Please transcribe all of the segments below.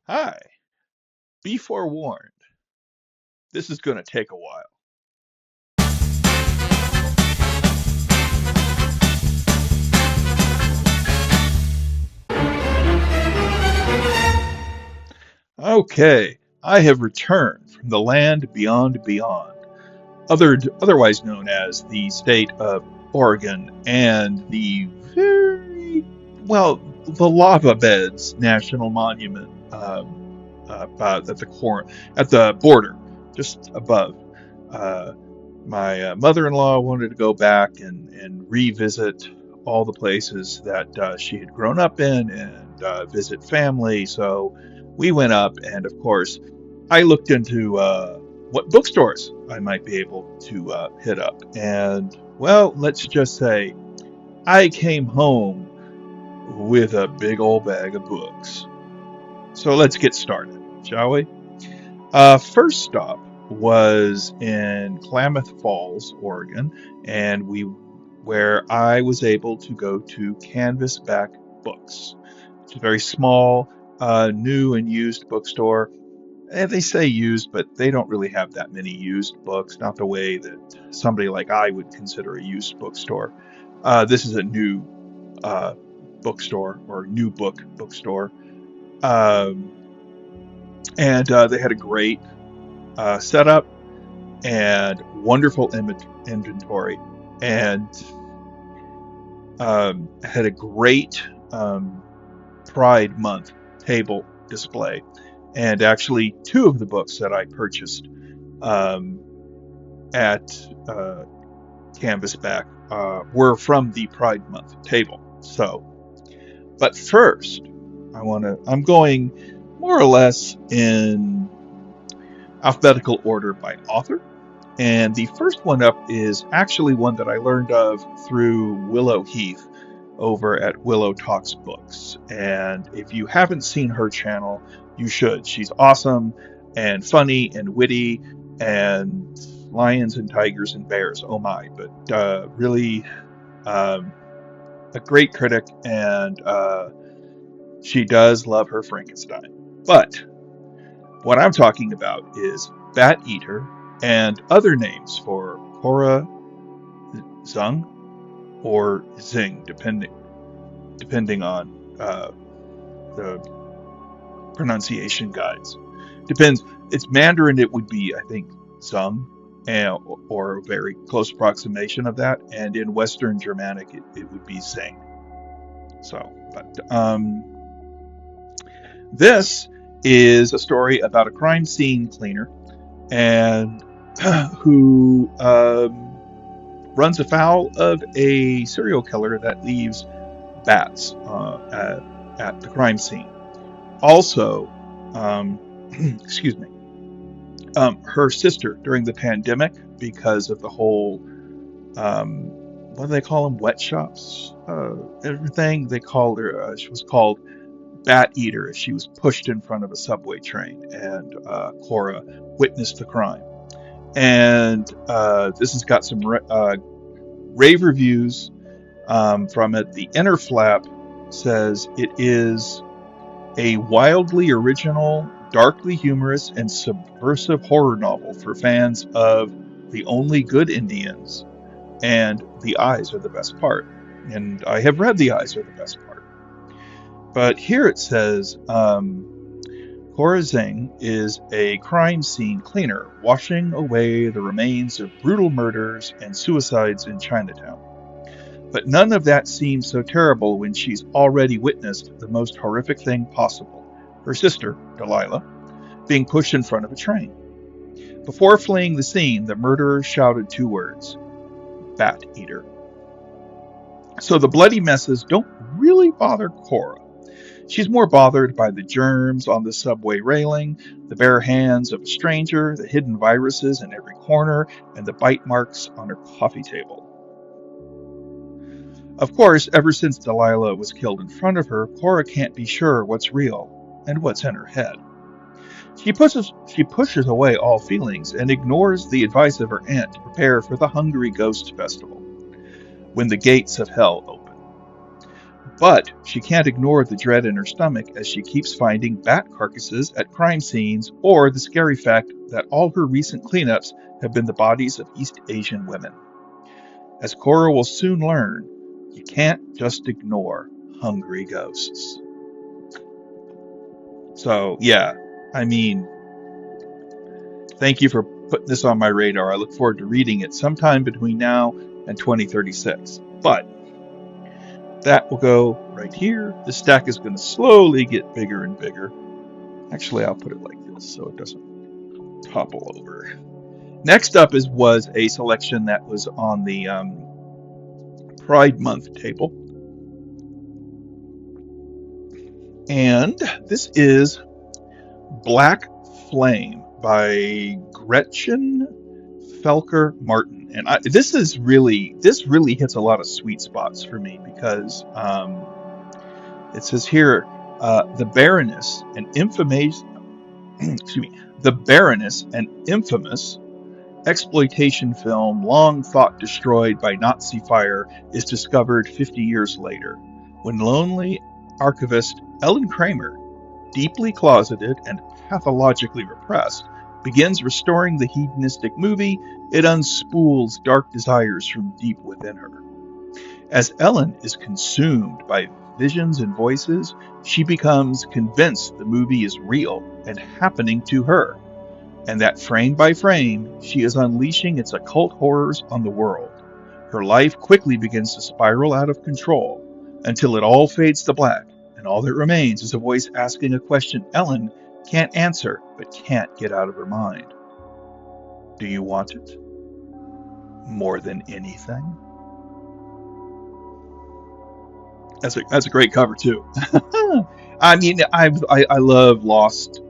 Hi, be forewarned. This is going to take a while. Okay, I have returned from the land beyond beyond, otherwise known as the state of Oregon and the the Lava Beds National Monument about at the border, just above. Uh, my mother-in-law wanted to go back and revisit all the places that she had grown up in and visit family. So we went up, and of course, I looked into what bookstores I might be able to hit up. And well, let's just say I came home with a big old bag of books. So let's get started, shall we? First stop was in Klamath Falls, Oregon, and where I was able to go to Canvasback Books. It's a very small, new and used bookstore. And they say used, but they don't really have that many used books, not the way that somebody like I would consider a used bookstore. This is a new uh, bookstore or new bookstore. Um, and they had a great setup and wonderful inventory, and had a great Pride Month table display. And actually, two of the books that I purchased um, at Canvasback were from the Pride Month table. So, but first, I'm going more or less in alphabetical order by author. And the first one up is actually one that I learned of through Willow Heath over at Willow Talks Books. And if you haven't seen her channel, you should. She's awesome and funny and witty and lions and tigers and bears. Oh my, but really um, a great critic, and she does love her Frankenstein. But what I'm talking about is Bat Eater and other names for Cora Zung or Zing, depending on the pronunciation guides. Depends. It's Mandarin. It would be, I think, Zung, and, or a very close approximation of that. And in Western Germanic, it would be Zing. So, but this is a story about a crime scene cleaner and who runs afoul of a serial killer that leaves bats at the crime scene. Also, um, excuse me, her sister during the pandemic, because of the whole, what do they call them? Wet shops? Everything. They called her, she was called Bat Eater. She was pushed in front of a subway train, and Cora witnessed the crime. And this has got some rave reviews from it. The Inner Flap says it is a wildly original, darkly humorous, and subversive horror novel for fans of The Only Good Indians and The Eyes Are the Best Part. And I have read The Eyes Are the Best Part. But here it says Cora Zhang is a crime scene cleaner, washing away the remains of brutal murders and suicides in Chinatown. But none of that seems so terrible when she's already witnessed the most horrific thing possible: her sister, Delilah, being pushed in front of a train. Before fleeing the scene, the murderer shouted two words: Bat Eater. So the bloody messes don't really bother Cora. She's more bothered by the germs on the subway railing, the bare hands of a stranger, the hidden viruses in every corner, and the bite marks on her coffee table. Of course, ever since Delilah was killed in front of her, Cora can't be sure what's real and what's in her head. She pushes away all feelings and ignores the advice of her aunt to prepare for the Hungry Ghost Festival, when the gates of hell open. But she can't ignore the dread in her stomach as she keeps finding bat carcasses at crime scenes, or the scary fact that all her recent cleanups have been the bodies of East Asian women. As Cora will soon learn, you can't just ignore hungry ghosts. So, yeah, I mean, thank you for putting this on my radar. I look forward to reading it sometime between now and 2036. But that will go right here. The stack is going to slowly get bigger and bigger. Actually, I'll put it like this so it doesn't topple over. Next up was a selection that was on the Pride Month table. And this is Black Flame by Gretchen Felker Martin. And this really hits a lot of sweet spots for me because it says here, the Baroness, an infamous, the Baroness, an infamous exploitation film long thought destroyed by Nazi fire, is discovered 50 years later, when lonely archivist Ellen Kramer, deeply closeted and pathologically repressed, begins restoring the hedonistic movie. It unspools dark desires from deep within her. As Ellen is consumed by visions and voices, she becomes convinced the movie is real and happening to her, and that frame by frame, she is unleashing its occult horrors on the world. Her life quickly begins to spiral out of control until it all fades to black, and all that remains is a voice asking a question Ellen can't answer but can't get out of her mind. Do you want it? More than anything? That's a great cover too. I mean, I love Lost,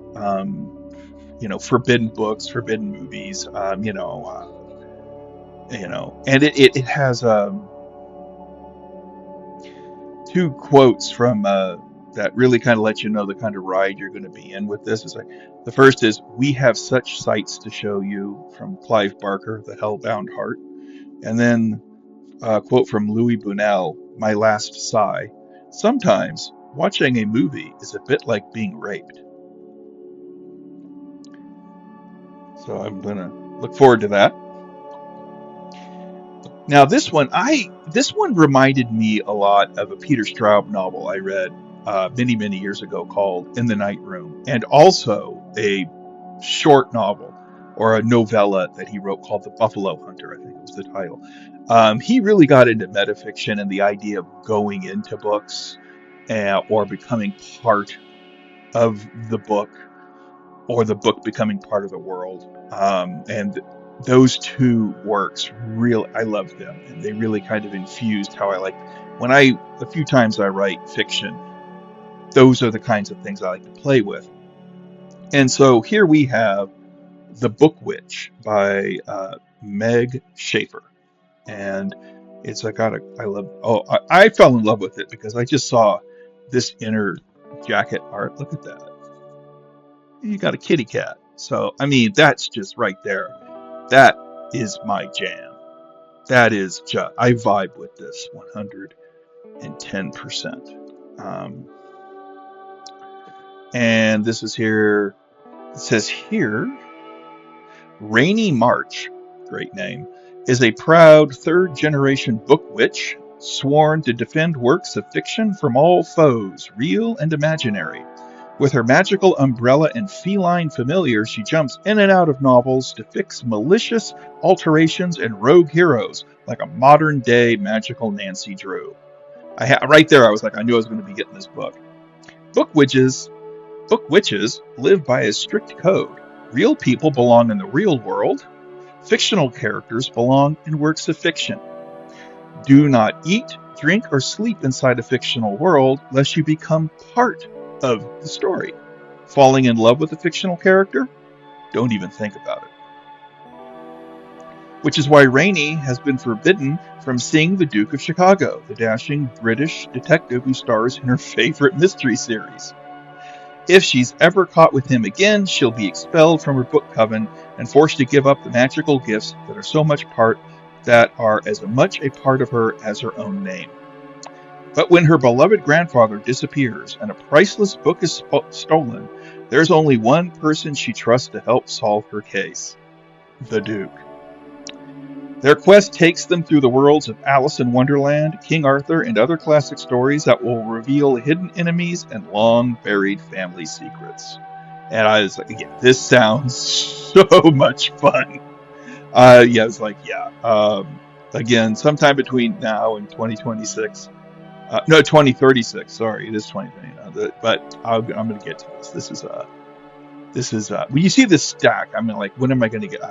forbidden books, forbidden movies, and it has two quotes from that really kind of let you know the kind of ride you're going to be in with this. It's like, the first is, "We have such sights to show you," from Clive Barker, The Hellbound Heart. And then a quote from Louis Buñuel, "My last sigh. Sometimes watching a movie is a bit like being raped." So I'm going to look forward to that. Now this one reminded me a lot of a Peter Straub novel I read many years ago called In the Night Room, and also a short novel or a novella that he wrote called The Buffalo Hunter, I think was the title. He really got into metafiction and the idea of going into books or becoming part of the book, or the book becoming part of the world. And those two works, I love them, and they really kind of infused how I like. A few times I write fiction, those are the kinds of things I like to play with. And so here we have The Book Witch by Meg Schaefer. And it's I fell in love with it because I just saw this inner jacket art. Look at that. You got a kitty cat. So, I mean, that's just right there. That is my jam. That is just, I vibe with this 110%. And this is here, it says here, Rainy March, great name, is a proud third-generation book witch sworn to defend works of fiction from all foes, real and imaginary. With her magical umbrella and feline familiar, she jumps in and out of novels to fix malicious alterations and rogue heroes like a modern-day magical Nancy Drew. Right there, I was like, I knew I was going to be getting this book. Book witches live by a strict code. Real people belong in the real world. Fictional characters belong in works of fiction. Do not eat, drink, or sleep inside a fictional world lest you become part of the story. Falling in love with a fictional character? Don't even think about it. Which is why Rainey has been forbidden from seeing the Duke of Chicago, the dashing British detective who stars in her favorite mystery series. If she's ever caught with him again, she'll be expelled from her book coven and forced to give up the magical gifts that are as much a part of her as her own name. But when her beloved grandfather disappears and a priceless book is stolen, there's only one person she trusts to help solve her case: the Duke. Their quest takes them through the worlds of Alice in Wonderland, King Arthur, and other classic stories that will reveal hidden enemies and long-buried family secrets. And I was like, yeah, this sounds so much fun. Yeah, it's like, yeah. Again, sometime between now and 2026. No, 2036. Sorry, it is 2029. But I'm going to get to this. When you see this stack, I mean, like, when am I going to get?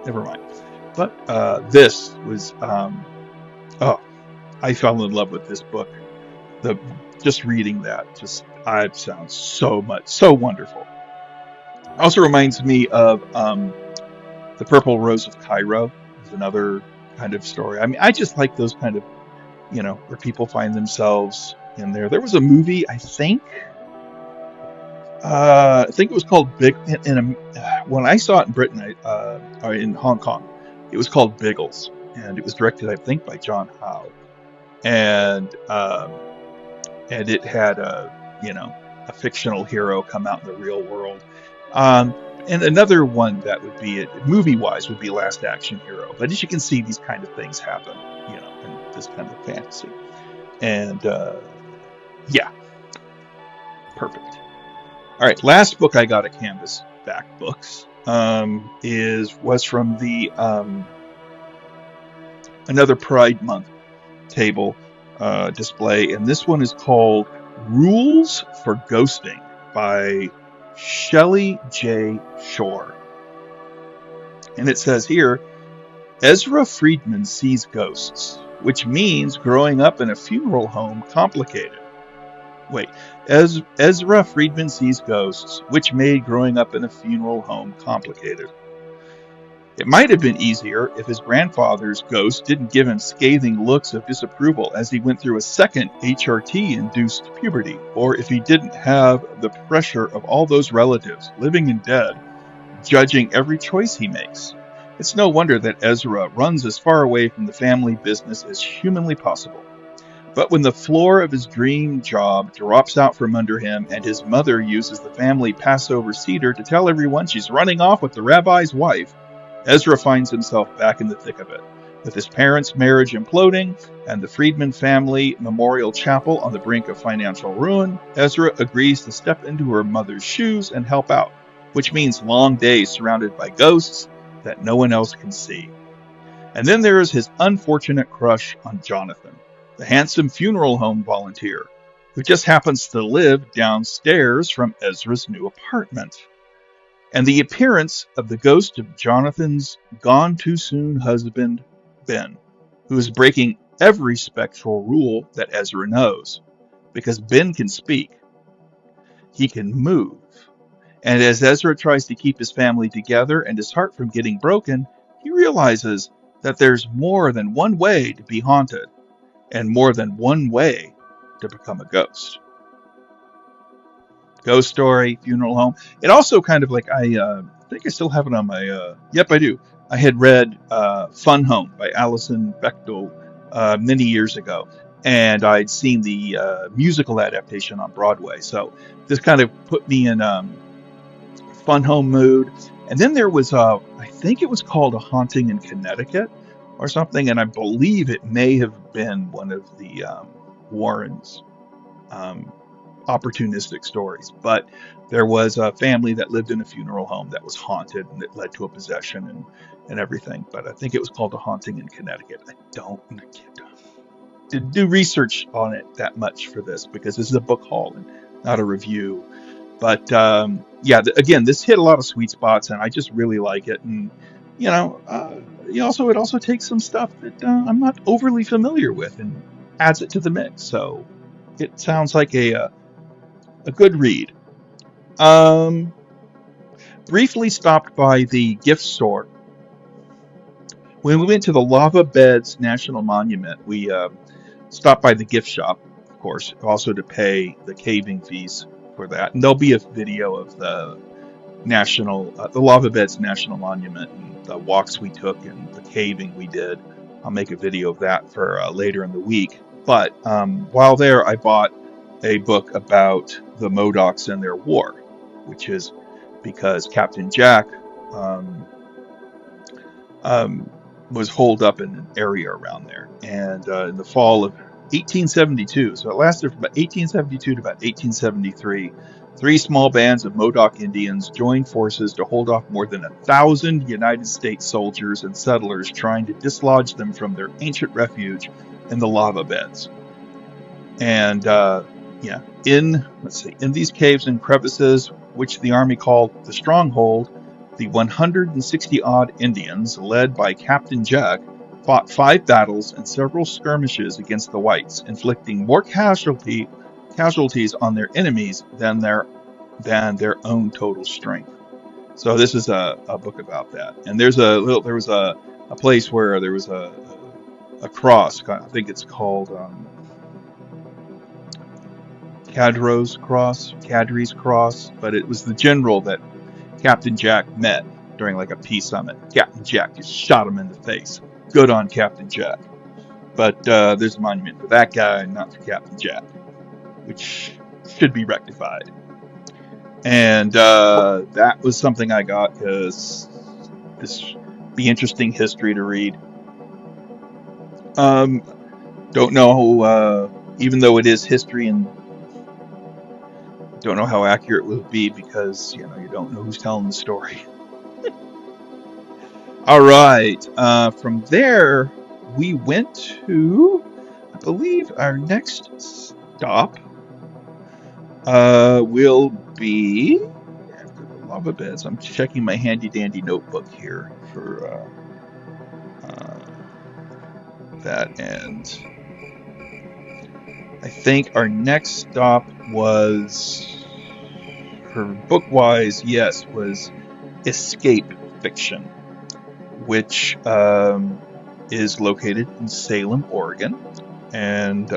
Never mind. But this was, oh, I fell in love with this book. Just reading that, it sounds so wonderful. Also reminds me of The Purple Rose of Cairo. Is another kind of story. I mean, I just like those kind of, where people find themselves in there. There was a movie, I think it was called Big. When I saw it in Britain, or in Hong Kong, it was called Biggles, and it was directed, I think, by John Howe, and it had a fictional hero come out in the real world. And another one that would be movie-wise would be Last Action Hero. But as you can see, these kind of things happen, in this kind of fantasy. And yeah, perfect. All right, last book I got at Canvasback Books was from the another Pride Month table display, and this one is called Rules for Ghosting by Shelley J. Shore. And it says here, Ezra Friedman sees ghosts, which means growing up in a funeral home complicated. Wait, Ezra Friedman sees ghosts, which made growing up in a funeral home complicated. It might have been easier if his grandfather's ghost didn't give him scathing looks of disapproval as he went through a second HRT-induced puberty, or if he didn't have the pressure of all those relatives, living and dead, judging every choice he makes. It's no wonder that Ezra runs as far away from the family business as humanly possible. But when the floor of his dream job drops out from under him and his mother uses the family Passover Seder to tell everyone she's running off with the rabbi's wife, Ezra finds himself back in the thick of it. With his parents' marriage imploding and the Friedman family memorial chapel on the brink of financial ruin, Ezra agrees to step into her mother's shoes and help out, which means long days surrounded by ghosts that no one else can see. And then there is his unfortunate crush on Jonathan, the handsome funeral home volunteer, who just happens to live downstairs from Ezra's new apartment. And the appearance of the ghost of Jonathan's gone-too-soon husband, Ben, who is breaking every spectral rule that Ezra knows, because Ben can speak. He can move. And as Ezra tries to keep his family together and his heart from getting broken, he realizes that there's more than one way to be haunted, and more than one way to become a ghost. Ghost story, funeral home. It also kind of like, I think I still have it on my, yep, I do. I had read Fun Home by Alison Bechdel many years ago, and I'd seen the musical adaptation on Broadway. So this kind of put me in Fun Home mood. And then there was, I think it was called A Haunting in Connecticut or something, and I believe it may have been one of the Warrens' opportunistic stories. But there was a family that lived in a funeral home that was haunted, and it led to a possession and everything. But I think it was called A Haunting in Connecticut. I didn't do research on it that much for this, because this is a book haul and not a review. But yeah, again, this hit a lot of sweet spots, and I just really like it. And it also takes some stuff that I'm not overly familiar with and adds it to the mix. So it sounds like a good read. Briefly stopped by the gift store. When we went to the Lava Beds National Monument, we stopped by the gift shop, of course, also to pay the caving fees for that. And there'll be a video of the Lava Beds National Monument and the walks we took and the caving we did. I'll make a video of that for later in the week. But while there, I bought a book about the Modocs and their war, which is because Captain Jack um, um, was holed up in an area around there. And in the fall of 1872, so it lasted from about 1872 to about 1873, three small bands of Modoc Indians joined forces to hold off more than 1,000 United States soldiers and settlers trying to dislodge them from their ancient refuge in the lava beds. And yeah, in these caves and crevices, which the army called the Stronghold, the 160 odd Indians, led by Captain Jack, fought 5 battles and several skirmishes against the whites, inflicting more casualties on their enemies than their own total strength. So this is a book about that. And there was a place where there was a cross. I think it's called Cadre's Cross, but it was the general that Captain Jack met during like a peace summit. Captain Jack just shot him in the face. Good on Captain Jack. But there's a monument for that guy, not for Captain Jack, which should be rectified. And that was something I got because this be interesting history to read. Um, don't know, even though it is history, and don't know how accurate it will be because you don't know who's telling the story. All right. From there, we went to, I believe, our next stop will be after the lava beds. I'm checking my handy dandy notebook here for that, and I think our next stop was, for book-wise, yes, was Escape Fiction, which is located in Salem, Oregon. And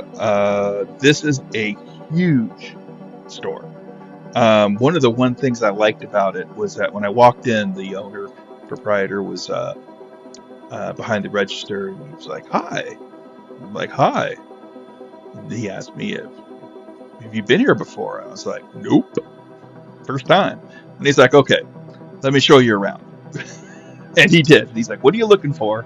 this is a huge store. One of the things I liked about it was that when I walked in, the owner, proprietor, was behind the register, and he was like, "Hi." I'm like, "Hi." And he asked me have you been here before? I was like, "Nope, first time." And he's like, "Okay, let me show you around." And he did. He's like, "What are you looking for?"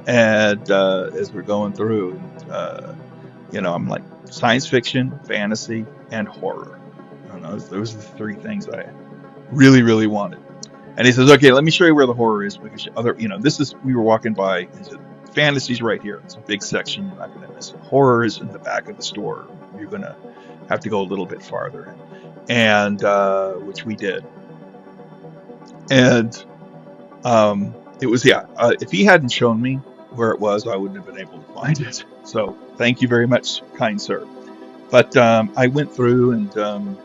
And as we're going through, I'm like, science fiction, fantasy, and horror. I don't know, those are the three things I really, really wanted. And he says, "Okay, let me show you where the horror is because we were walking by. He said, fantasy's right here. It's a big section. You're not going to miss it. Horror is in the back of the store. You're going to have to go a little bit farther." And which we did. And it was, if he hadn't shown me where it was, I wouldn't have been able to find it. So thank you very much, kind sir. But I went through and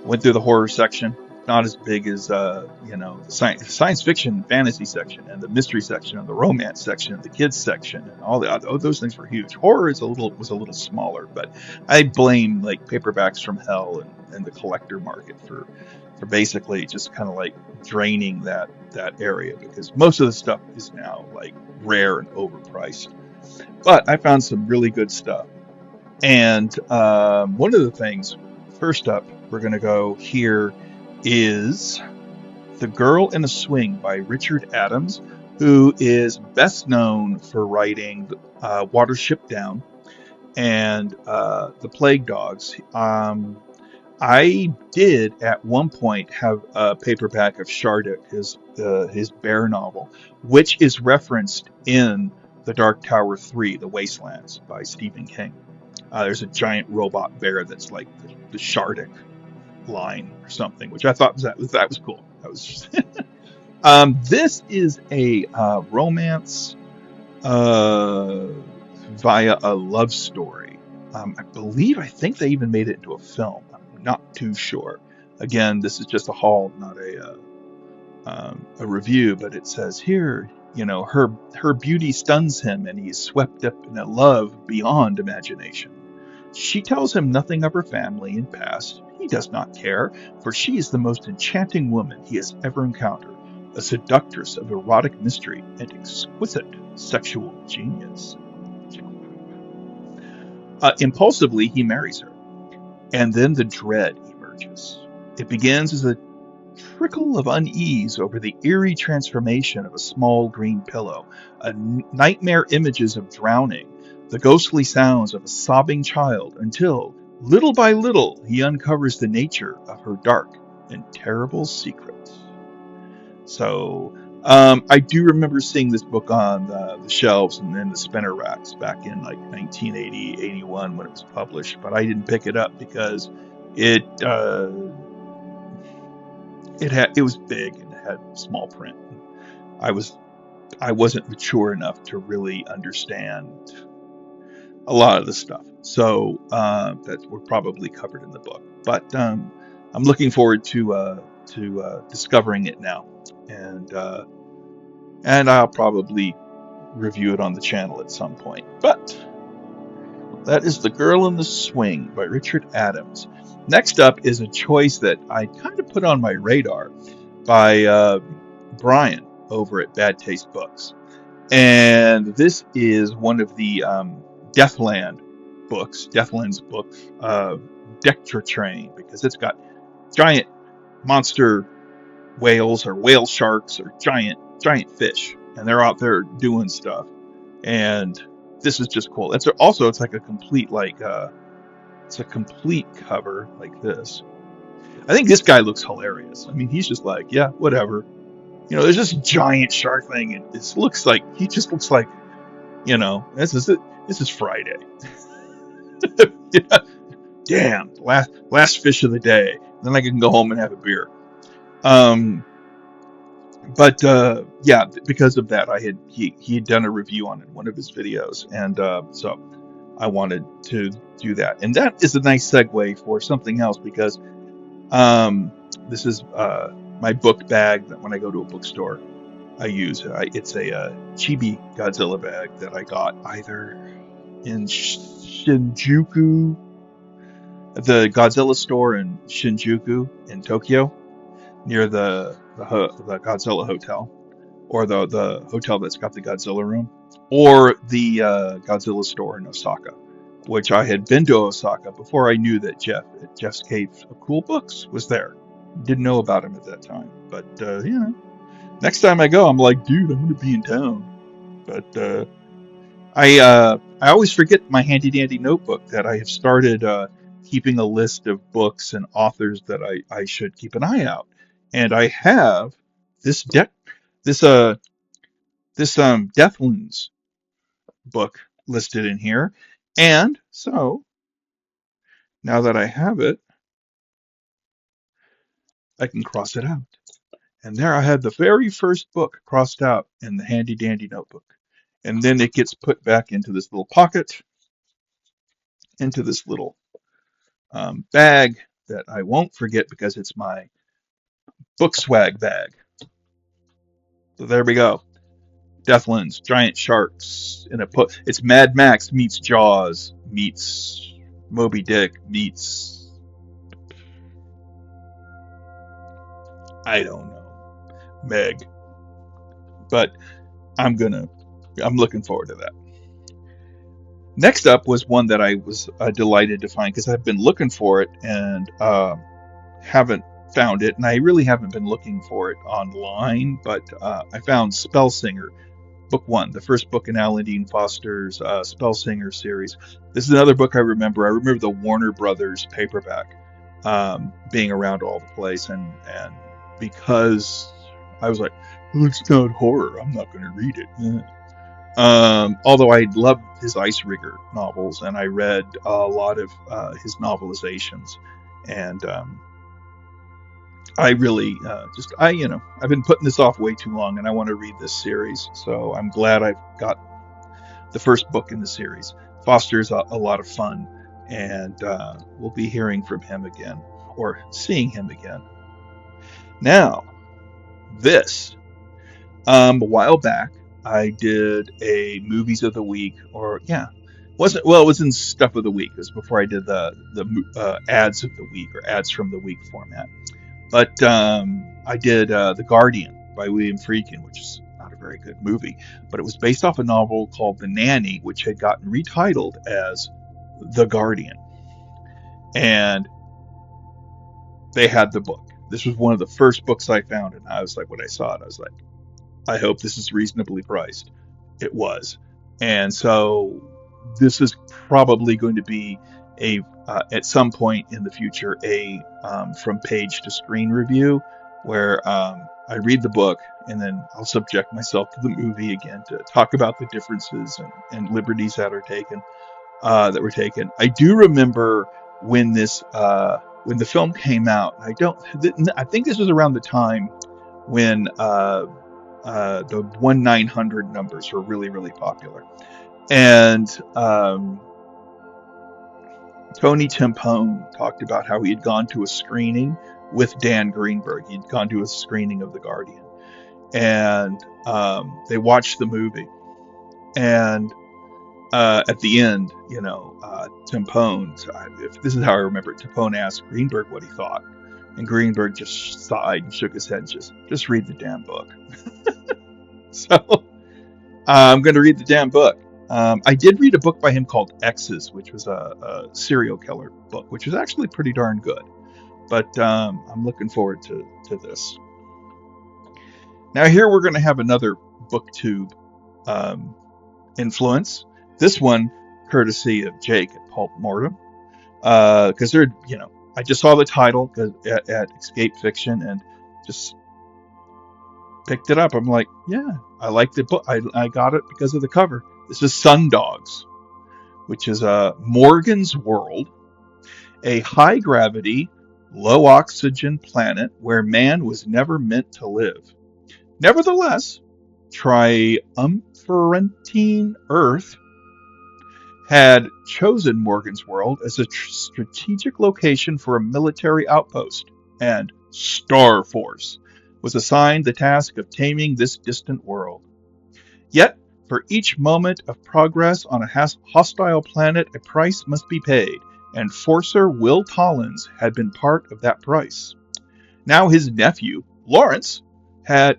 went through the horror section. Not as big as the science fiction, fantasy section, and the mystery section, and the romance section, and the kids section, and all those things were huge. Horror was a little smaller, but I blame like Paperbacks from Hell and the collector market for basically just kind of like draining that area, because most of the stuff is now like rare and overpriced. But I found some really good stuff. And one of the things, first up, we're going to go here is The Girl in a Swing by Richard Adams, who is best known for writing Watership Down and The Plague Dogs. I did at one point have a paperback of Shardik, his bear novel, which is referenced in The Dark Tower 3, The Wastelands by Stephen King. There's a giant robot bear that's like the Shardik line or something, which I thought that was cool. That was just this is a romance via a love story. I think they even made it into a film. I'm not too sure. Again, this is just a haul, not a review, but it says here, her beauty stuns him and he is swept up in a love beyond imagination. She tells him nothing of her family and past. He does not care, for she is the most enchanting woman he has ever encountered, a seductress of erotic mystery and exquisite sexual genius. Impulsively, he marries her, and then the dread emerges. It begins as a trickle of unease over the eerie transformation of a small green pillow, nightmare images of drowning, the ghostly sounds of a sobbing child, until, little by little, he uncovers the nature of her dark and terrible secrets. So, I do remember seeing this book on the shelves and then the spinner racks back in like 1980, 81 when it was published, but I didn't pick it up because it it was big and it had small print. I wasn't mature enough to really understand a lot of the stuff, so that were probably covered in the book. But I'm looking forward to discovering it now, and I'll probably review it on the channel at some point. But that is The Girl in the Swing by Richard Adams. Next up is a choice that I kind of put on my radar by Brian over at Bad Taste Books. And this is one of the Deathland's books, Dectra Train, because it's got giant monster whales or whale sharks or giant fish, and they're out there doing stuff. And this is just cool. It's like a complete it's a complete cover like this. I think this guy looks hilarious. I mean, he's just like, yeah, whatever. There's this giant shark thing, and he just looks like, this is it. This is Friday. Yeah, damn, last fish of the day. Then I can go home and have a beer. But yeah, because of that, he had done a review on it in one of his videos, and so I wanted to do that. And that is a nice segue for something else, because this is my book bag that when I go to a bookstore I use. It's a Chibi Godzilla bag that I got either in Shinjuku, the Godzilla store in Shinjuku in Tokyo, near the Godzilla hotel, or the hotel that's got the Godzilla room, or the Godzilla store in Osaka, which I had been to Osaka before I knew that Jeff at Jeff's Cave of Cool Books was there. Didn't know about him at that time, but next time I go, I'm like, dude, I'm gonna be in town. But I always forget my handy dandy notebook that I have started keeping a list of books and authors that I should keep an eye out, and I have this Deathlands book listed in here, and so now that I have it, I can cross it out. And there I had the very first book crossed out in the handy dandy notebook. And then it gets put back into this little pocket, into this little bag that I won't forget because it's my book swag bag. So there we go. Deathlands, giant sharks, it's Mad Max meets Jaws meets Moby Dick meets, I don't know, Meg. But I'm looking forward to that. Next up was one that I was delighted to find, because I've been looking for it and haven't found it, and I really haven't been looking for it online, but I found Spellsinger, Book 1, the first book in Alan Dean Foster's Spellsinger series. This is another book I remember. I remember the Warner Brothers paperback being around all the place, and because I was like, well, it's not horror, I'm not going to read it. Although I loved his Ice Rigger novels, and I read a lot of his novelizations, and I really I've been putting this off way too long, and I want to read this series, so I'm glad I've got the first book in the series. Foster's a lot of fun, and we'll be hearing from him again, or seeing him again. Now, this, a while back, I did a movies of the week, it was in stuff of the week. It was before I did the ads of the week, or ads from the week format. But I did The Guardian by William Friedkin, which is not a very good movie, but it was based off a novel called The Nanny, which had gotten retitled as The Guardian, and they had the book. This was one of the first books I found, and I was like, when I saw it, I was like, I hope this is reasonably priced. It was. And so this is probably going to be a at some point in the future a from page to screen review where I read the book and then I'll subject myself to the movie again to talk about the differences and liberties that are taken that were taken. I do remember when this when the film came out. I think this was around the time when the 1-900 numbers were really, really popular. And Tony Timpone talked about how he had gone to a screening with Dan Greenberg. He'd gone to a screening of The Guardian. And they watched the movie. And at the end, Timpone, if this is how I remember it, Timpone asked Greenberg what he thought. And Greenberg just sighed and shook his head and just read the damn book. So I'm going to read the damn book. I did read a book by him called X's, which was a serial killer book, which was actually pretty darn good. But I'm looking forward to this. Now here we're going to have another BookTube influence. This one courtesy of Jake at Pulp Mortem. Because they're, I just saw the title at Escape Fiction and just picked it up. I'm like, yeah, I like the book. I got it because of the cover. This is Sundogs, which is Morgan's World, a high-gravity, low-oxygen planet where man was never meant to live. Nevertheless, triumphantine Earth had chosen Morgan's World as a strategic location for a military outpost, and Star Force was assigned the task of taming this distant world. Yet, for each moment of progress on a hostile planet, a price must be paid, and Forcer Will Tollins had been part of that price. Now his nephew, Lawrence had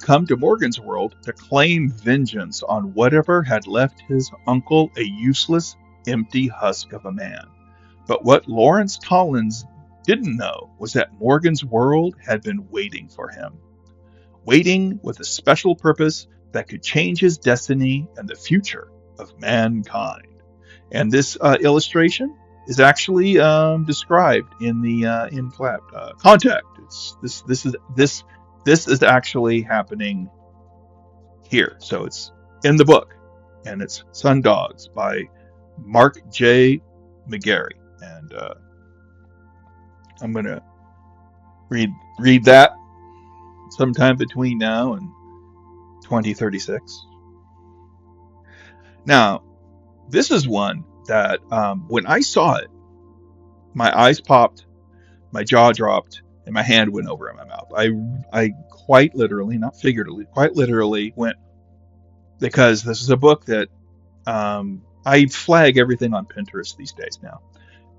come to Morgan's World to claim vengeance on whatever had left his uncle a useless, empty husk of a man. But what Lawrence Tollins didn't know was that Morgan's World had been waiting for him. Waiting with a special purpose that could change his destiny and the future of mankind. And this illustration is actually described in the contact. This is actually happening here. So it's in the book, and it's Sundogs by Mark J. McGarry. And I'm going to read that sometime between now and 2036. Now, this is one that when I saw it, my eyes popped, my jaw dropped, and my hand went over in my mouth. I quite literally, not figuratively, quite literally went, because this is a book that I flag everything on Pinterest these days now.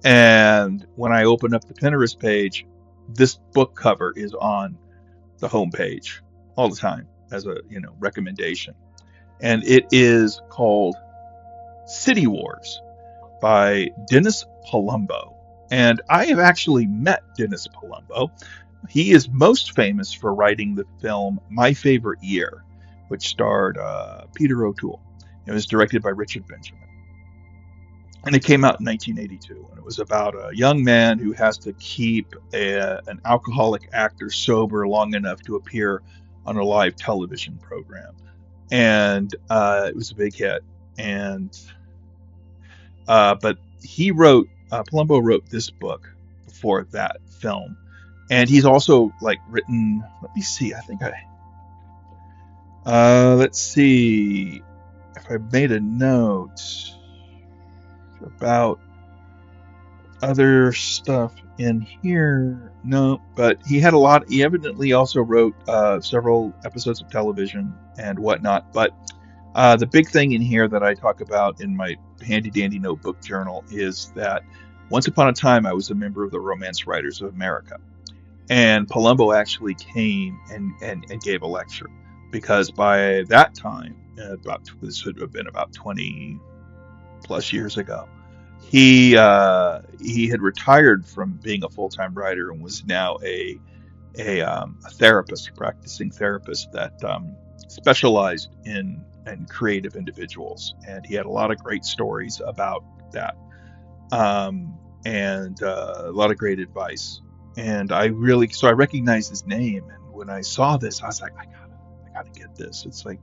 And when I open up the Pinterest page, this book cover is on the home page all the time as a recommendation. And it is called City Wars by Dennis Palumbo. And I have actually met Dennis Palumbo. He is most famous for writing the film My Favorite Year, which starred Peter O'Toole. It was directed by Richard Benjamin. And it came out in 1982. And it was about a young man who has to keep an alcoholic actor sober long enough to appear on a live television program. And it was a big hit. And but Palumbo wrote this book for that film. And he's also written, let me see, let's see if I made a note about other stuff in here. No, but he evidently also wrote several episodes of television and whatnot. But the big thing in here that I talk about in my handy dandy notebook journal is that once upon a time I was a member of the Romance Writers of America. And Palumbo actually came and gave a lecture, because by that time, this would have been about 20, plus years ago. He had retired from being a full-time writer and was now a therapist, a practicing therapist that specialized in creative individuals, and he had a lot of great stories about that, and a lot of great advice. And I recognized his name, and when I saw this, I was like, I gotta get this. It's like,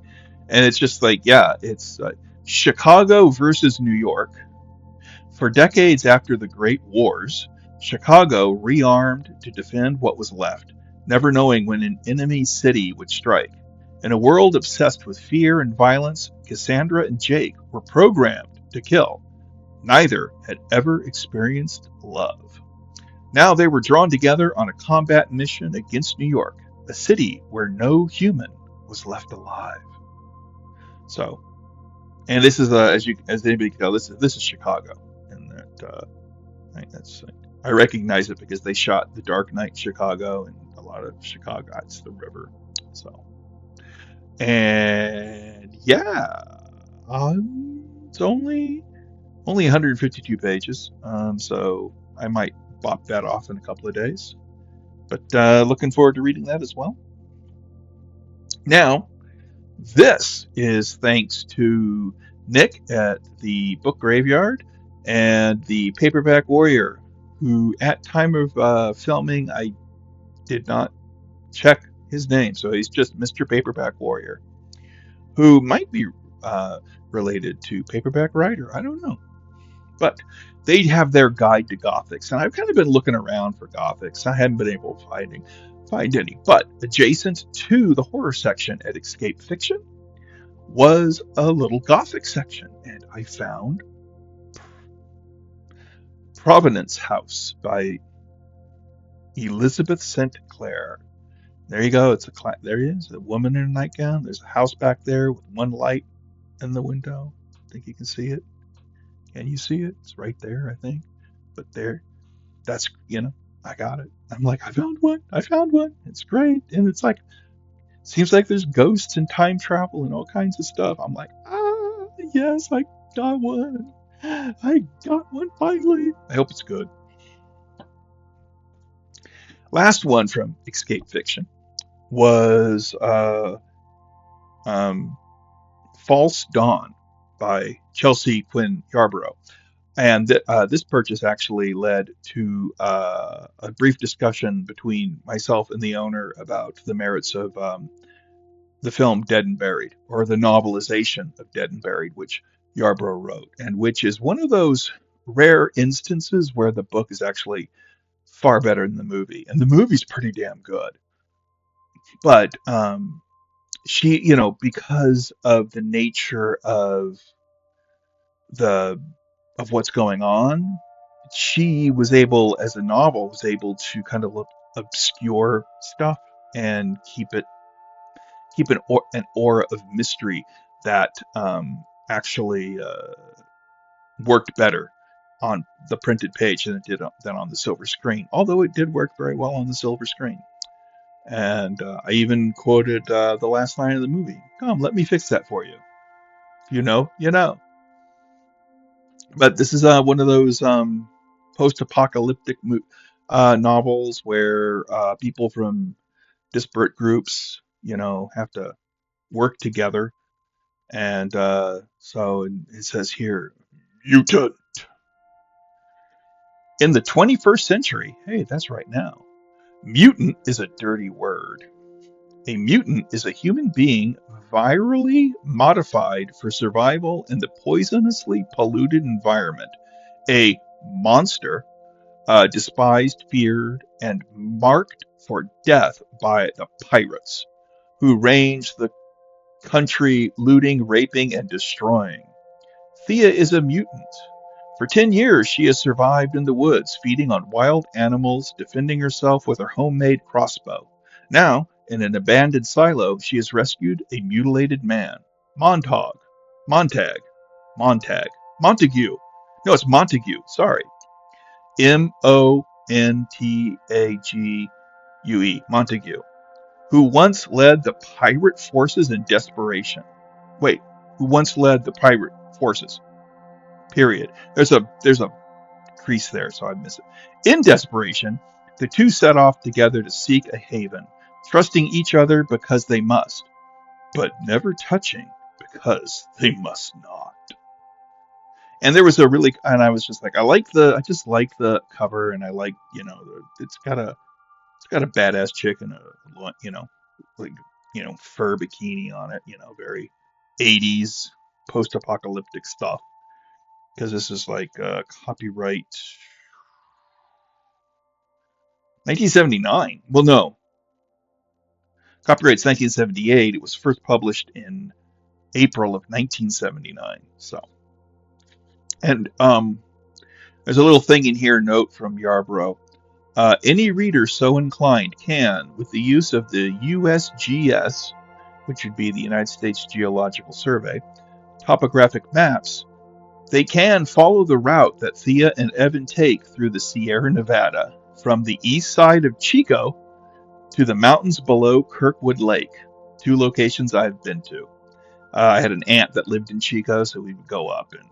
and it's just like, yeah, it's Chicago versus New York. For decades after the Great Wars, Chicago rearmed to defend what was left, never knowing when an enemy city would strike. In a world obsessed with fear and violence, Cassandra and Jake were programmed to kill. Neither had ever experienced love. Now they were drawn together on a combat mission against New York, a city where no human was left alive. So, and this is as anybody can tell, this is Chicago, and that that's I recognize it because they shot The Dark Knight in Chicago, and a lot of Chicago, it's the river. So, and yeah, it's only 152 pages, so I might bop that off in a couple of days. But looking forward to reading that as well. Now, this is thanks to Nick at the Book Graveyard and the Paperback Warrior, who at time of filming, I did not check his name, so he's just Mr. Paperback Warrior, who might be related to Paperback Writer. I don't know. But they have their guide to Gothics, and I've kind of been looking around for Gothics. I haven't been able to find any. But adjacent to the horror section at Escape Fiction was a little Gothic section, and I found Provenance House by Elizabeth St. Clair. There you go. There he is, a woman in a nightgown. There's a house back there with one light in the window. I think you can see it. Can you see it? It's right there, I think. But that's, I got it. I'm like, I found one. It's great. And it's like, seems like there's ghosts and time travel and all kinds of stuff. I'm like, yes, I got one. I got one finally. I hope it's good. Last one from Escape Fiction was False Dawn by Chelsea Quinn Yarborough. And this purchase actually led to a brief discussion between myself and the owner about the merits of the film Dead and Buried, or the novelization of Dead and Buried, which Yarborough wrote, and which is one of those rare instances where the book is actually far better than the movie. And the movie's pretty damn good. But she, because of the nature of what's going on, she was able, as a novel, was able to kind of look obscure stuff and keep an aura of mystery that actually worked better on the printed page than it did on the silver screen. Although it did work very well on the silver screen. And I even quoted the last line of the movie. Come, let me fix that for you. You know, you know. But this is one of those post-apocalyptic novels where people from disparate groups, have to work together. And so it says here, mutant. In the 21st century, hey, that's right now, mutant is a dirty word. A mutant is a human being virally modified for survival in the poisonously polluted environment. A monster, despised, feared, and marked for death by the pirates, who range the country looting, raping, and destroying. Thea is a mutant. For 10 years, she has survived in the woods, feeding on wild animals, defending herself with her homemade crossbow. Now, in an abandoned silo, she has rescued a mutilated man. Montag. Montague. No, it's Montague. Sorry. Montague. Montague. Who once led the pirate forces in desperation. Wait, who once led the pirate forces? Period. There's a crease there, so I miss it. In desperation, the two set off together to seek a haven, trusting each other because they must, but never touching because they must not. And there was a really, and I was just like, I just like the cover, and I like, it's got a badass chick in a, like, fur bikini on it, very 80s post-apocalyptic stuff. Because this is like copyright 1979. Well, no, copyright's 1978. It was first published in April of 1979. So, and there's a little thing in here, note from Yarbrough. Any reader so inclined can, with the use of the USGS, which would be the United States Geological Survey, topographic maps, they can follow the route that Thea and Evan take through the Sierra Nevada from the east side of Chico to the mountains below Kirkwood Lake, two locations I've been to. I had an aunt that lived in Chico, so we would go up and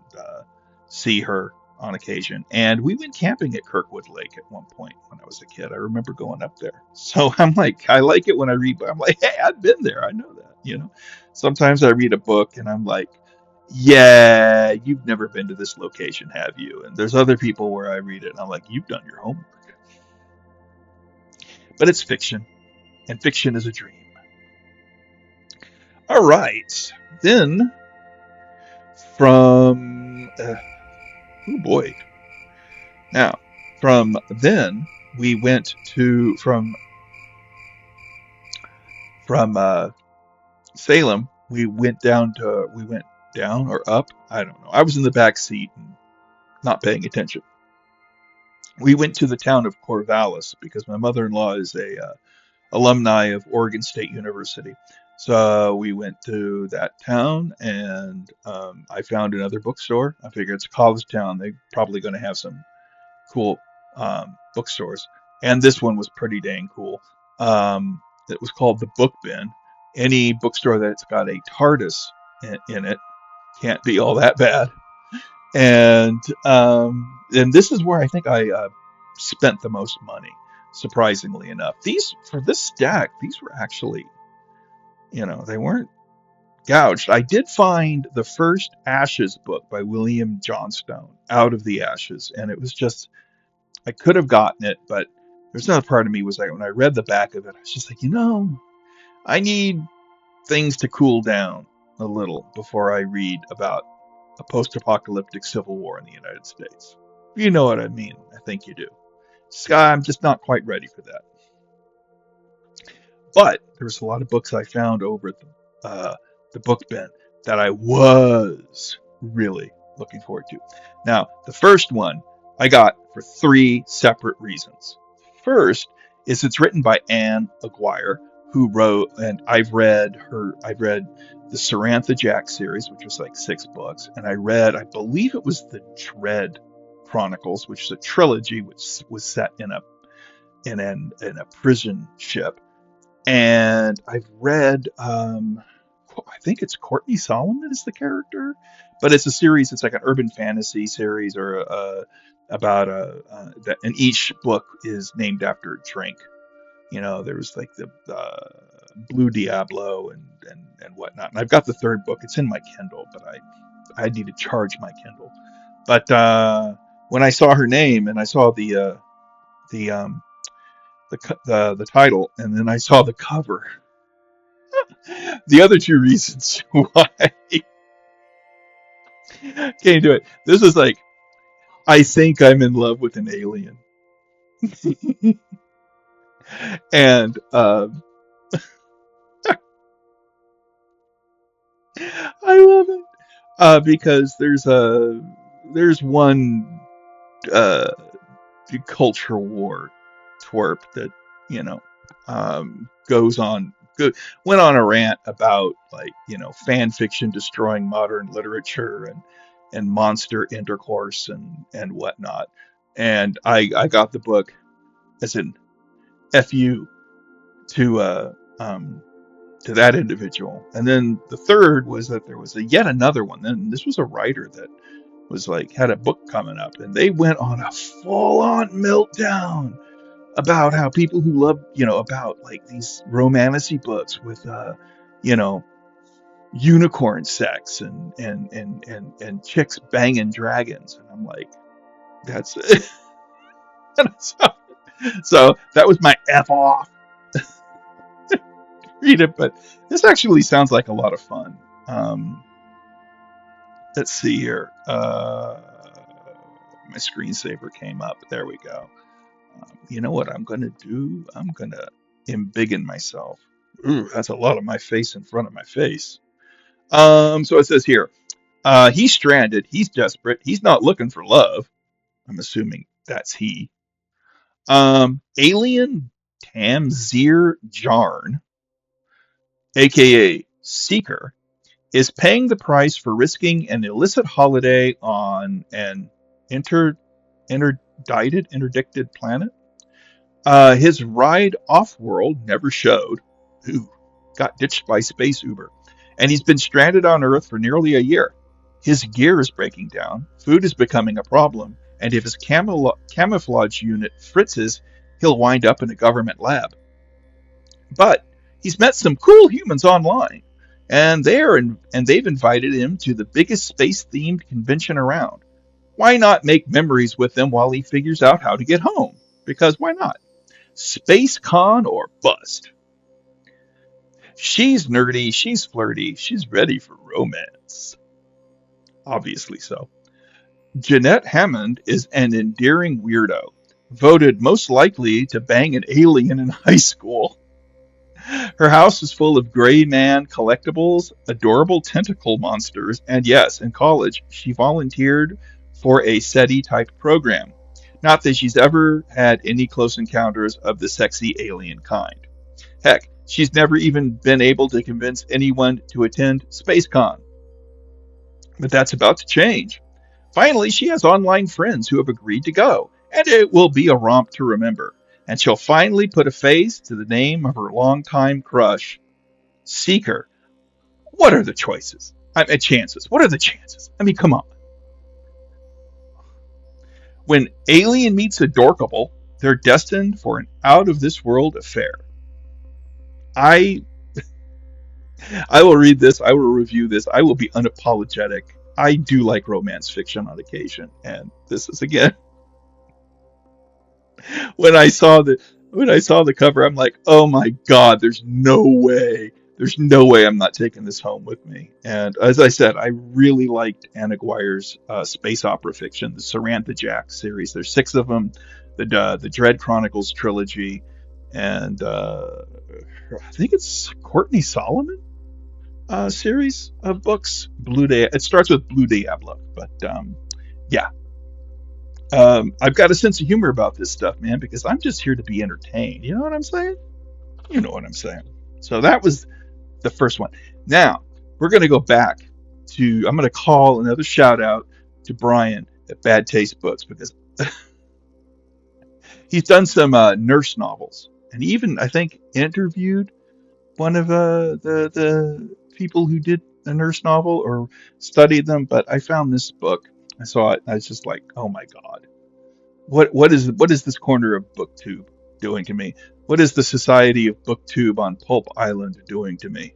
see her on occasion. And we went camping at Kirkwood Lake at one point when I was a kid. I remember going up there. So I'm like, I like it when I read, but I'm like, hey, I've been there. I know that. Sometimes I read a book and I'm like, yeah, you've never been to this location, have you? And there's other people where I read it and I'm like, you've done your homework. But it's fiction, and fiction is a dream. All right. Then from oh boy. Now, from then we went to from Salem, we went down or up, I don't know. I was in the back seat and not paying attention. We went to the town of Corvallis because my mother-in-law is a alumni of Oregon State University. So we went to that town, and I found another bookstore. I figured it's a college town. They're probably going to have some cool bookstores. And this one was pretty dang cool. It was called the Book Bin. Any bookstore that's got a TARDIS in it can't be all that bad. And this is where I think I spent the most money, surprisingly enough. For this stack, these were actually, they weren't gouged. I did find the first Ashes book by William Johnstone, Out of the Ashes, and it was just, I could have gotten it, but there's another part of me was like, when I read the back of it, I was just like, I need things to cool down a little before I read about a post-apocalyptic civil war in the United States. You know what I mean? I think you do. I'm just not quite ready for that. But there's a lot of books I found over at the Book Bin that I was really looking forward to. Now, the first one I got for three separate reasons. First is it's written by Anne Aguirre, who wrote, and I've read the Sarantha Jack series, which was like 6 books, and I believe it was the Dread Chronicles, which is a trilogy which was set in a prison ship. And I've read, I think it's Courtney Solomon is the character, but it's a series. It's like an urban fantasy series, or about and each book is named after a drink. There was like the Blue Diablo and whatnot. And I've got the third book. It's in my Kindle, but I need to charge my Kindle. But when I saw her name and I saw the title, and then I saw the cover, the other two reasons why I can't do it. This is like, I think I'm in love with an alien. And I love it because there's one culture war twerp that went on a rant about, like, fan fiction destroying modern literature and monster intercourse and whatnot. And I got the book as an FU to that individual. And then the third was that there was yet another one. And this was a writer that was like had a book coming up, and they went on a full-on meltdown about how people who love, about like these romantasy books with, you know, unicorn sex and chicks banging dragons, and I'm like, that's it. So that was my F off. Read it, but this actually sounds like a lot of fun. Let's see here. My screensaver came up. There we go. You know what I'm gonna do? I'm gonna embiggen myself. Ooh, that's a lot of my face in front of my face. So it says here, he's stranded. He's desperate. He's not looking for love. I'm assuming that's he. Alien Tamzir Jarn, aka Seeker, is paying the price for risking an illicit holiday on an interdicted planet. His ride off-world never showed. Ooh, got ditched by Space Uber. And he's been stranded on Earth for nearly a year. His gear is breaking down, food is becoming a problem, and if his camouflage unit fritzes, he'll wind up in a government lab. But he's met some cool humans online, and they've invited him to the biggest space-themed convention around. Why not make memories with them while he figures out how to get home? Because why not? Space con or bust. She's nerdy, she's flirty, she's ready for romance. Obviously so. Jeanette Hammond is an endearing weirdo, voted most likely to bang an alien in high school. Her house is full of gray man collectibles, adorable tentacle monsters, and yes, in college, she volunteered for a SETI type program. Not that she's ever had any close encounters of the sexy alien kind. Heck, she's never even been able to convince anyone to attend SpaceCon. But that's about to change. Finally, she has online friends who have agreed to go, and it will be a romp to remember. And she'll finally put a face to the name of her longtime crush, Seeker. What are the choices? Chances. What are the chances? I mean, come on. When Alien meets Adorkable, they're destined for an out-of-this-world affair. I I will read this. I will review this. I will be unapologetic. I do like romance fiction on occasion, and this is again when I saw the cover, I'm like, oh my god, there's no way I'm not taking this home with me. And as I said, I really liked Anna Dwyer's space opera fiction, the Sarantha Jack series. There's 6 of them, the Dread Chronicles trilogy, and I think it's Courtney Solomon series of books. Blue Day. It starts with Blue Diablo, but yeah. I've got a sense of humor about this stuff, man, because I'm just here to be entertained. You know what I'm saying? You know what I'm saying. So that was the first one. Now, we're going to go back to, I'm going to call another shout out to Brian at Bad Taste Books, because he's done some nurse novels, and even, I think, interviewed one of the people who did a nurse novel or studied them. But I found this book. I saw it. I was just like, oh my god, what is this corner of BookTube doing to me? What is the Society of BookTube on Pulp Island doing to me?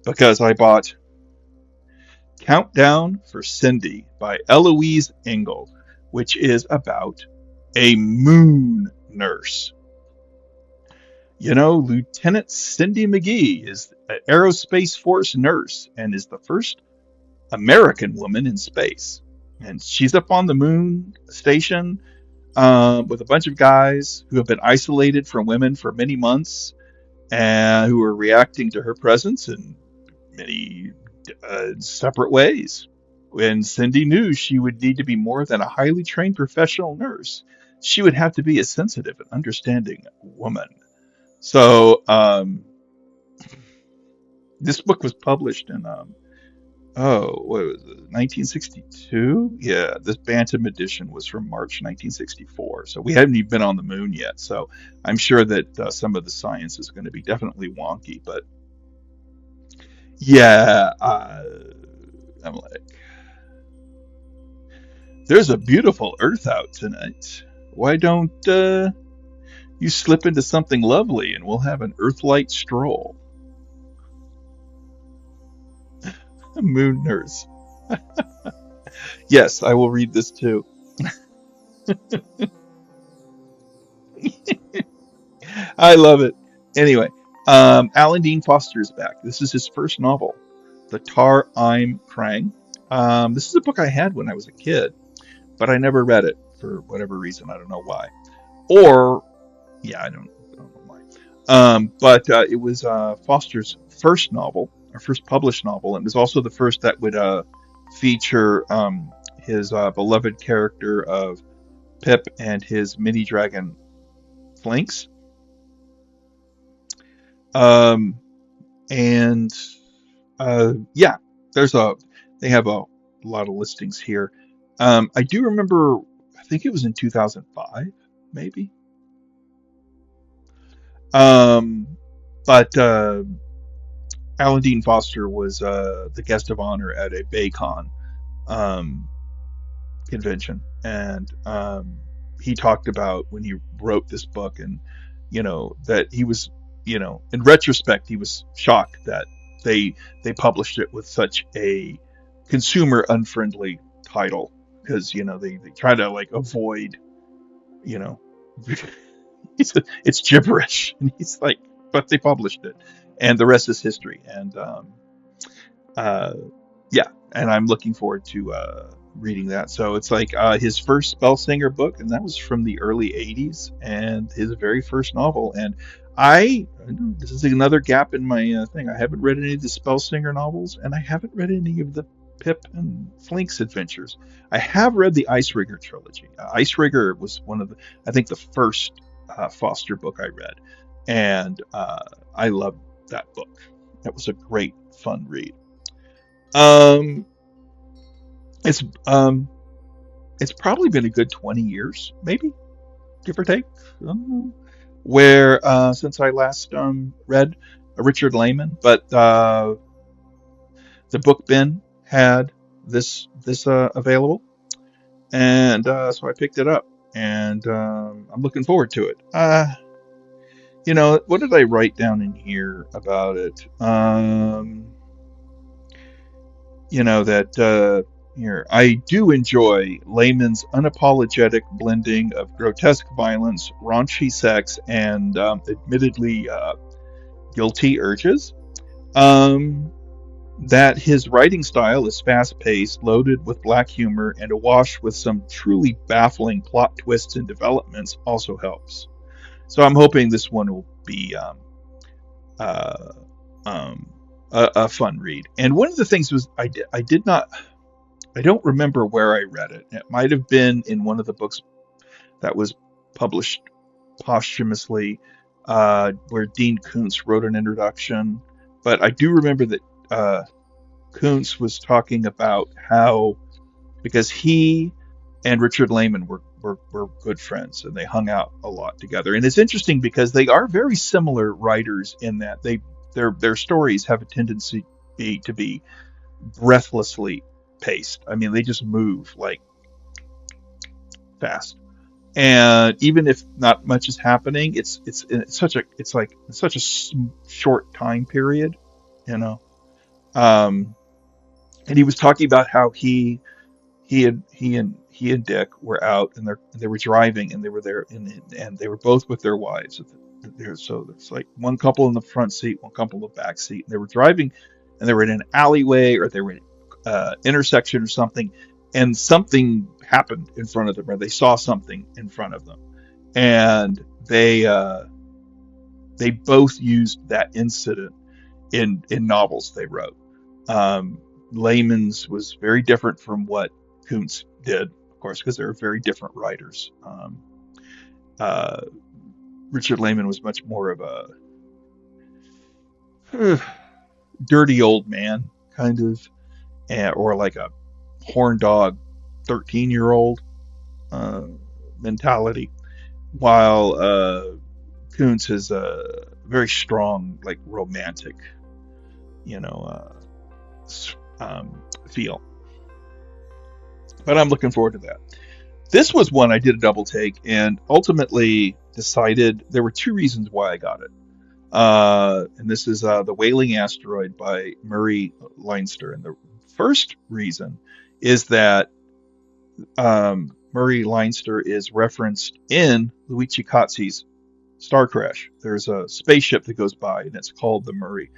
Because I bought Countdown for Cindy by Eloise Engel, which is about a moon nurse. You know, Lieutenant Cindy McGee is an Aerospace Force nurse and is the first American woman in space. And she's up on the moon station with a bunch of guys who have been isolated from women for many months and who are reacting to her presence in many separate ways. When Cindy knew she would need to be more than a highly trained professional nurse, she would have to be a sensitive and understanding woman. So this book was published in what was it, 1962? Yeah, this Bantam edition was from March 1964. So we haven't even been on the moon yet. So I'm sure that some of the science is going to be definitely wonky. But yeah, I'm like, There's a beautiful earth out tonight. Why don't you slip into something lovely and we'll have an earthlight stroll? Moon nurse. Yes, I will read this too. I love it. Anyway, Alan Dean Foster's back. This is his first novel, The Tar I'm Krang. This is a book I had when I was a kid, but I never read it for whatever reason. I don't know why. Or, yeah, I don't know why. But it was Foster's first novel, or first published novel, and it was also the first that would feature his beloved character of Pip and his mini dragon Flinks. Um, and yeah, there's a they have a lot of listings here. I do remember, I think it was in 2005, maybe. Um, but Alan Dean Foster was the guest of honor at a BayCon um, convention, and he talked about when he wrote this book, and that he was, in retrospect, he was shocked that they published it with such a consumer unfriendly title, because they try to like avoid, you know it's gibberish, and he's like, but they published it, and the rest is history. And uh, yeah, and I'm looking forward to reading that. So it's like his first Spellsinger book, and that was from the early '80s, and his very first novel. And this is another gap in my thing. I haven't read any of the Spellsinger novels, and I haven't read any of the Pip and Flink's adventures. I have read the Ice Rigger trilogy. Ice Rigger was one of I think, the first Foster book I read, and I loved that book. That was a great, fun read. Um, it's um, it's probably been a good 20 years, maybe, give or take, um, where since I last read Richard Lehman, but the book bin had this available, and so I picked it up, and I'm looking forward to it. What did I write down in here about it? That here, I do enjoy Layman's unapologetic blending of grotesque violence, raunchy sex, and admittedly guilty urges. Um, that his writing style is fast paced, loaded with black humor, and awash with some truly baffling plot twists and developments also helps. So I'm hoping this one will be uh, um, a fun read. And one of the things was I did not, I don't remember where I read it. It might have been in one of the books that was published posthumously, where Dean Koontz wrote an introduction. But I do remember that Koontz was talking about how, because he and Richard Lehman were good friends, and they hung out a lot together. And it's interesting because they are very similar writers in that their stories have a tendency to be breathlessly paced. I mean, they just move like fast. And even if not much is happening, it's such a short time period, you know. Um, and he was talking about how he and Dick were out, and they were driving, and they were there, and they were both with their wives. So there's like one couple in the front seat, one couple in the back seat, and they were driving, and they were in an alleyway, or they were in an intersection or something, and something happened in front of them, or they saw something in front of them, and they both used that incident in novels they wrote. Um, Layman's was very different from what Kuntz did, of course, because they were very different writers. Uh, Richard Lehman was much more of a dirty old man, kind of, or like a horn dog 13-year-old mentality, while Kuntz is a very strong, like romantic, you know, feel. but I'm looking forward to that. This was one I did a double take and ultimately decided there were two reasons why I got it. And this is The Wailing Asteroid by Murray Leinster. And the first reason is that Murray Leinster is referenced in Luigi Cozzi's Star Crash. There's a spaceship that goes by, and it's called the Murray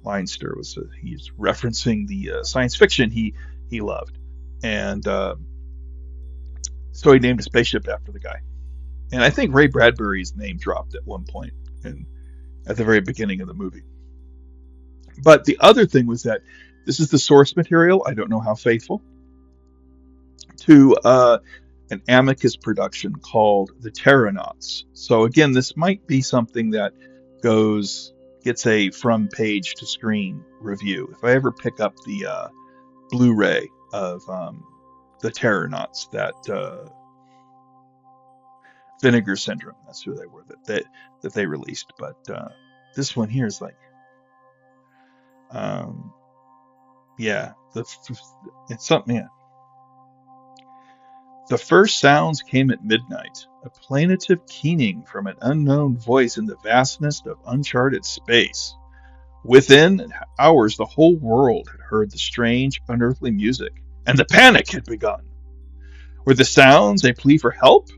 Leinster. He's referencing the science fiction he loved, and so he named a spaceship after the guy. And I think Ray Bradbury's name dropped at one point, and at the very beginning of the movie. But the other thing was that this is the source material. I don't know how faithful to an Amicus production called The Terranauts. So again, this might be something that gets a from page to screen review. If I ever pick up the Blu-ray of The Terranauts, that Vinegar Syndrome, that's who they were that they released. But this one here is like, yeah, it's something. Yeah. The first sounds came at midnight, a plaintive keening from an unknown voice in the vastness of uncharted space. Within hours, the whole world had heard the strange, unearthly music, and the panic had begun. Were the sounds a plea for help?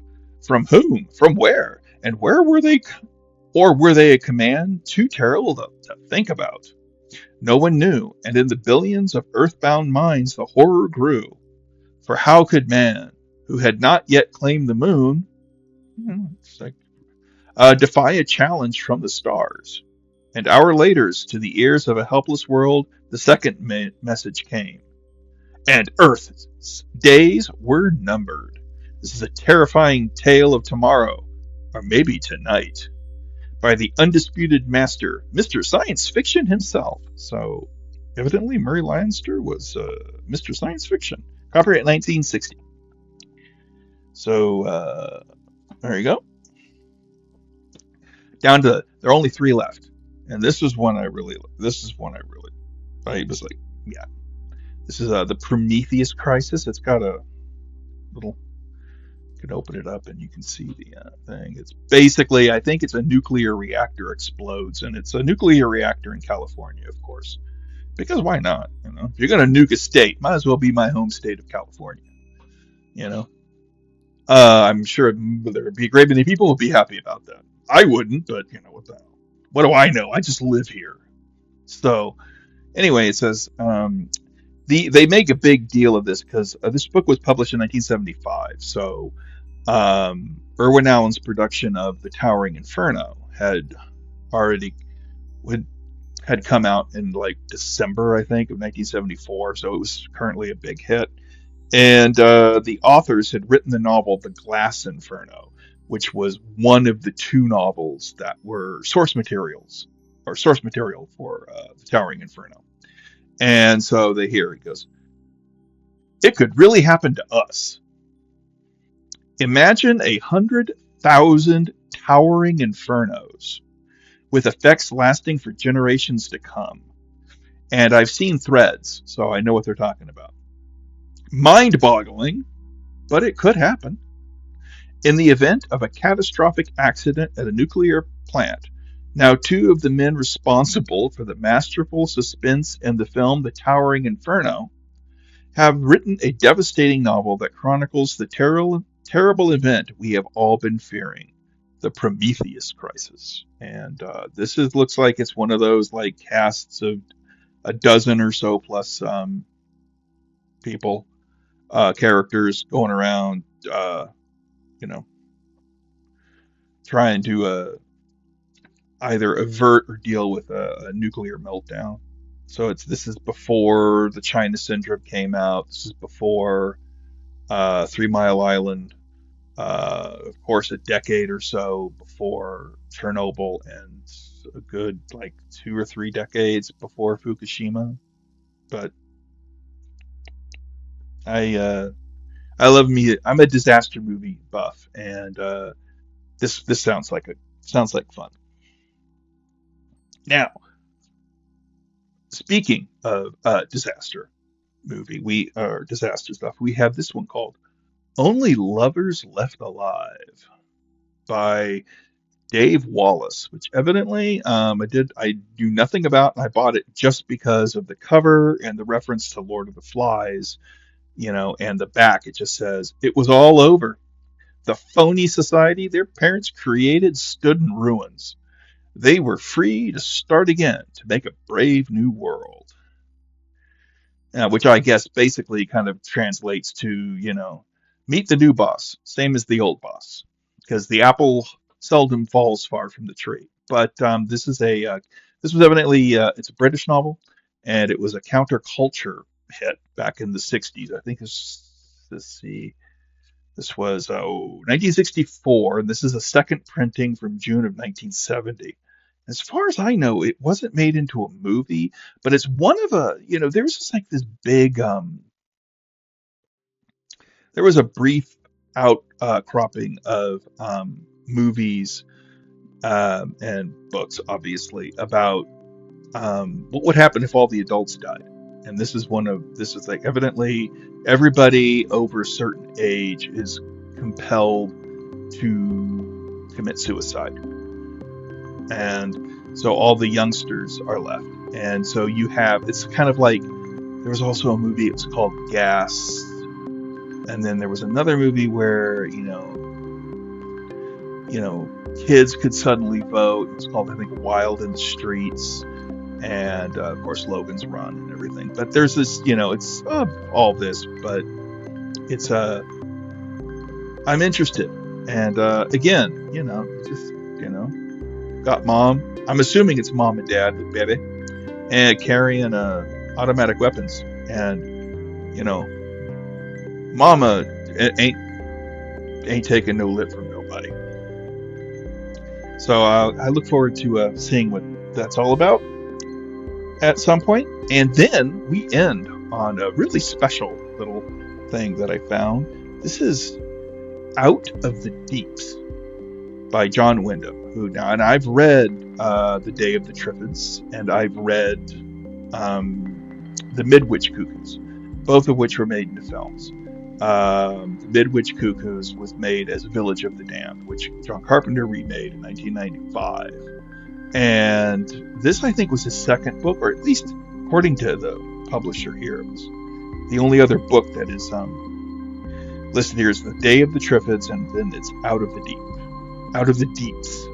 From whom? From where? And where were they? Or were they a command too terrible to think about? No one knew, and in the billions of earthbound minds the horror grew. For how could man, who had not yet claimed the moon, defy a challenge from the stars? And hour later, to the ears of a helpless world, the second message came. And Earth's days were numbered. This is a terrifying tale of tomorrow, or maybe tonight, by the undisputed master, Mr. Science Fiction himself. So, evidently, Murray Leinster was Mr. Science Fiction. Copyright 1960. So, there you go. Down to, there are only 3 left. And this is one I was like, yeah. This is the Prometheus Crisis. It's got a little, you can open it up and you can see the thing. It's basically, I think it's a nuclear reactor explodes, and it's a nuclear reactor in California, of course. Because why not? You know, if you're going to nuke a state, might as well be my home state of California. You know, I'm sure there would be a great many people who would be happy about that. I wouldn't, but you know, what the hell? What do I know? I just live here. So, anyway, it says they make a big deal of this because this book was published in 1975. So, Irwin Allen's production of The Towering Inferno had come out in like December, I think, of 1974. So it was currently a big hit. And the authors had written the novel The Glass Inferno, which was one of the 2 novels that were source material for The Towering Inferno. And so here it goes. It could really happen to us. Imagine 100,000 towering infernos with effects lasting for generations to come. And I've seen threads, so I know what they're talking about. Mind-boggling, but it could happen. In the event of a catastrophic accident at a nuclear plant, now 2 of the men responsible for the masterful suspense in the film The Towering Inferno have written a devastating novel that chronicles the terrible event we have all been fearing, the Prometheus Crisis. And this looks like it's one of those like casts of a dozen or so plus people, characters going around, you know, trying to either avert or deal with a nuclear meltdown. So this is before the China Syndrome came out. This is before 3 Mile Island. Of course, a decade or so before Chernobyl, and a good like 2 or 3 decades before Fukushima. But I love me. I'm a disaster movie buff, and this sounds like fun. Now, speaking of disaster, movie, or disaster stuff, we have this one called Only Lovers Left Alive by Dave Wallace, which evidently I knew nothing about, and I bought it just because of the cover and the reference to Lord of the Flies, and the back it just says it was all over. The phony society their parents created stood in ruins. They were free to start again to make a brave new world. Which I guess basically kind of translates to, meet the new boss, same as the old boss, because the apple seldom falls far from the tree. But this was evidently it's a British novel, and it was a counterculture hit back in the '60s. I think let's see, this was 1964, and this is a second printing from June of 1970. As far as I know, it wasn't made into a movie, but it's one of there was just like this big, there was a brief outcropping of movies and books, obviously, about what would happen if all the adults died. And this is like evidently everybody over a certain age is compelled to commit suicide. And so all the youngsters are left. And so it's kind of like, there was also a movie, it was called Gas. And then there was another movie where, kids could suddenly vote. It's called, I think, Wild in the Streets. And of course, Logan's Run and everything. But there's this, it's all this, but it's I'm interested. And again, just got mom. I'm assuming it's mom and dad with baby, and carrying automatic weapons. And mama ain't taking no lip from nobody. So I look forward to seeing what that's all about at some point. And then we end on a really special little thing that I found. This is Out of the Deeps by John Wyndham, and I've read The Day of the Triffids, and I've read The Midwich Cuckoos, both of which were made into films. The Midwich Cuckoos was made as Village of the Damned, which John Carpenter remade in 1995. And this, I think, was his second book, or at least according to the publisher here, it was the only other book that is listed here is The Day of the Triffids, and then it's Out of the Deeps.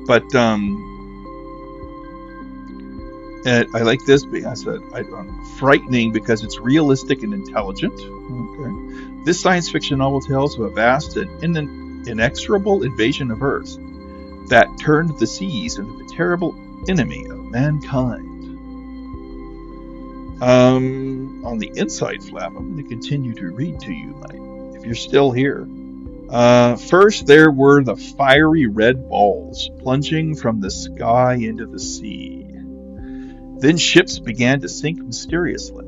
But and I like this because frightening because it's realistic and intelligent. Okay. This science fiction novel tells of a vast and inexorable invasion of Earth that turned the seas into the terrible enemy of mankind. On the inside flap, I'm going to continue to read to you, Mike, if you're still here. First, there were the fiery red balls plunging from the sky into the sea. Then ships began to sink mysteriously.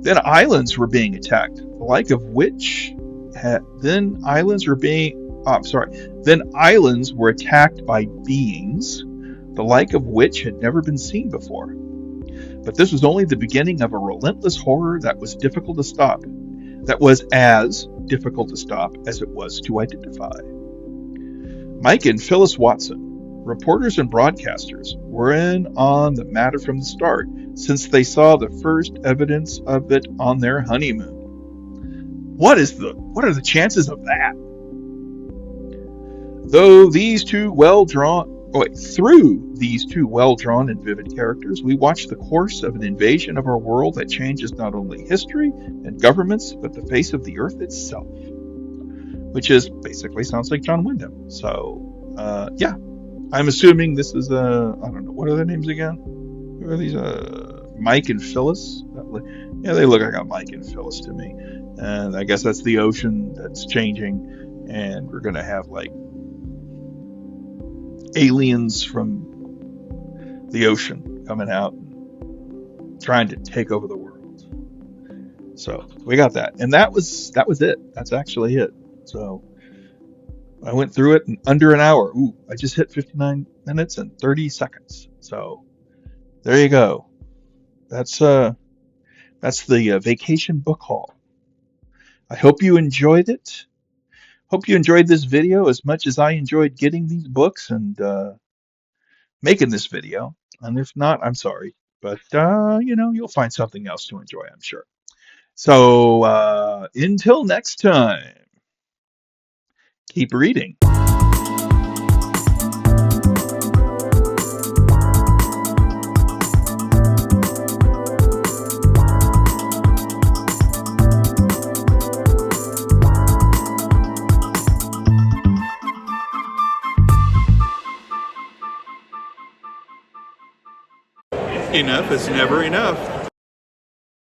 Then islands were being attacked, the like of which then islands were attacked by beings, the like of which had never been seen before. But this was only the beginning of a relentless horror that was difficult to stop. That was as difficult to stop as it was to identify. Mike and Phyllis Watson, reporters and broadcasters, were in on the matter from the start, since they saw the first evidence of it on their honeymoon. What are the chances of that? Through these two well-drawn and vivid characters, we watch the course of an invasion of our world that changes not only history and governments, but the face of the earth itself. Which basically sounds like John Wyndham. So, yeah. I'm assuming this is, I don't know, what are their names again? Who are these, Mike and Phyllis? Yeah, they look like a Mike and Phyllis to me. And I guess that's the ocean that's changing, and we're going to have, like, aliens from the ocean coming out and trying to take over the world. So we got that, and that was it. That's actually it. So I went through it in under an hour. Ooh, I just hit 59 minutes and 30 seconds. So there you go. That's That's the vacation book haul. I hope you enjoyed it. Hope you enjoyed this video as much as I enjoyed getting these books and making this video. And if not, I'm sorry. But, you'll find something else to enjoy, I'm sure. So until next time, keep reading. Enough is never enough.